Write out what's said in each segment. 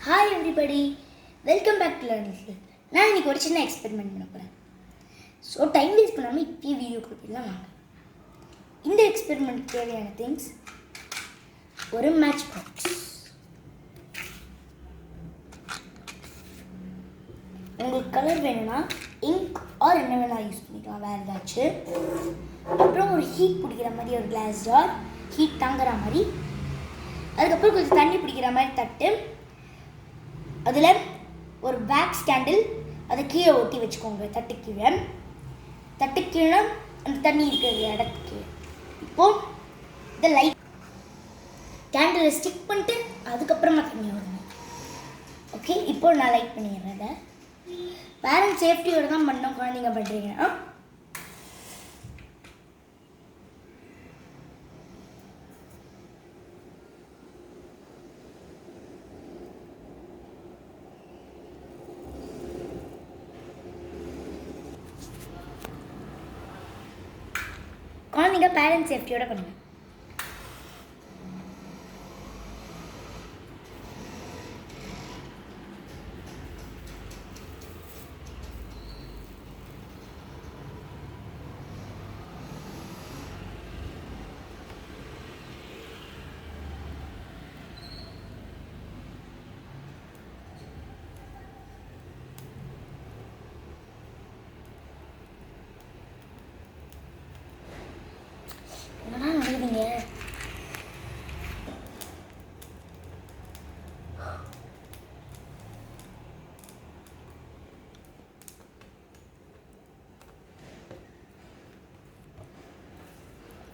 Hi everybody, welcome back to Learn Little. நான் இன்னைக்கு ஒரு சின்ன எக்ஸ்பெரிமெண்ட் பண்ண போகிறேன். ஸோ டைம் வேஸ்ட் பண்ணாமல் இப்போயே வீடியோ கொடுக்கலாம் வாங்க. இந்த எக்ஸ்பெரிமெண்ட் தேவையான திங்ஸ் ஒரு மேட்ச் பாக்ஸ், உங்களுக்கு கலர் வேணும்னா இங்க் ஆர் என்ன வேணால் யூஸ் பண்ணிக்கலாம், வேறு ஏதாச்சும். அப்புறம் ஒரு ஹீட் பிடிக்கிற மாதிரி ஒரு கிளாஸ் ஜார், ஹீட் தாங்குற மாதிரி. அதுக்கப்புறம் கொஞ்சம் தண்ணி பிடிக்கிற மாதிரி தட்டு, அதில் ஒரு வேக்ஸ் கேண்டில், அதை கீழே ஒட்டி வச்சுக்கோங்க. தட்டு கீழே அந்த தண்ணி இருக்கிற இடத்துக்கு. இப்போது இதை லைட் கேண்டிலை ஸ்டிக் பண்ணிட்டு அதுக்கப்புறமா தண்ணி விடணும். ஓகே, இப்போ நான் லைட் பண்ணிடுறேன். அதை பேரண்ட்ஸ் சேஃப்டியோடு தான் பண்ணோம், குழந்தைங்க பண்ணுறீங்கன்னா. குழந்தைங்க பேரண்ட்ஸ் சேஃப்டியோட பண்ணுங்க.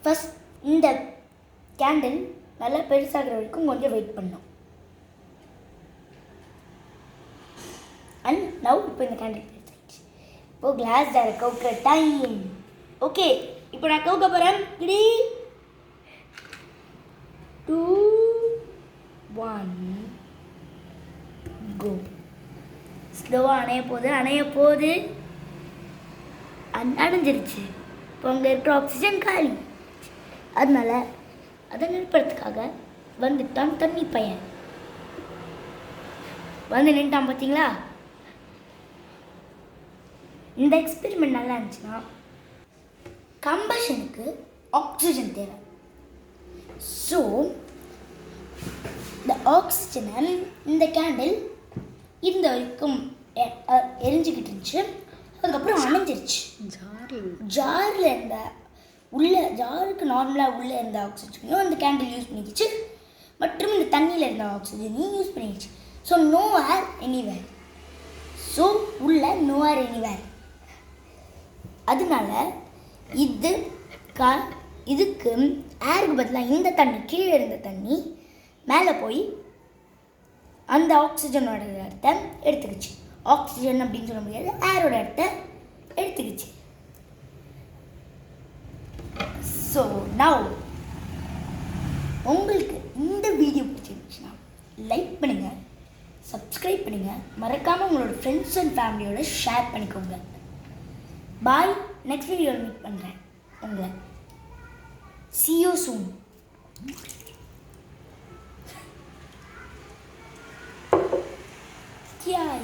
ஃபஸ்ட் இந்த கேண்டில் நல்லா பெருசாகிற வரைக்கும் கொஞ்சம் வெயிட் பண்ணோம். அண்ட் நவ் இப்போ இந்த கேண்டில் பெருசாகிடுச்சு. இப்போது கிளாஸ் ஜாரை கவுக்கிற டைம். ஓகே, இப்போ நான் கவுக்க போகிறேன். 3, 2, 1 கோ. ஸ்லோவாக அணைய போகுது. அணைஞ்சிருச்சு. இப்போ அங்கே இருக்கிற ஆக்சிஜன் காலி. அதனால அதை நிற்பதுக்காக வந்துட்டான் தண்ணி பையன். வந்து நின்ட்டான் பார்த்தீங்களா? இந்த எக்ஸ்பெரிமெண்ட் நல்லா இருந்துச்சுன்னா கம்பஷனுக்கு ஆக்சிஜன் தேவை. ஸோ இந்த ஆக்சிஜனை இந்த கேண்டில் இந்த வரைக்கும் எரிஞ்சுக்கிட்டு இருந்துச்சு. அதுக்கப்புறம் அணைஞ்சிருச்சு. ஜாரில் இருந்த ஜாருக்கு நார்மலாக உள்ளே இருந்த ஆக்சிஜனையும் அந்த கேண்டில் யூஸ் பண்ணிக்கிச்சு, மற்றும் இந்த தண்ணியில் இருந்த ஆக்சிஜனையும் யூஸ் பண்ணிக்கிச்சு. So no air anywhere. அதனால இதுக்கு ஏருக்கு பதிலாக இந்த தண்ணி, கீழே இருந்த தண்ணி மேலே போய் அந்த ஆக்சிஜனோட இடத்த எடுத்துக்கிச்சு. ஆக்சிஜன் அப்படின்னு சொல்ல முடியாது, ஏரோட இடத்த எடுத்துக்கிச்சு. ஸோ நவ் உங்களுக்கு இந்த வீடியோ பிடிச்சிருந்துச்சுன்னா லைக் பண்ணுங்கள், சப்ஸ்கிரைப் பண்ணுங்கள், மறக்காமல் உங்களோட ஃப்ரெண்ட்ஸ் அண்ட் ஃபேமிலியோட ஷேர் பண்ணிக்கோங்க. பாய், நெக்ஸ்ட் வீடியோவில் மீட் பண்ணுறேன் உங்களை. See you soon. Yay.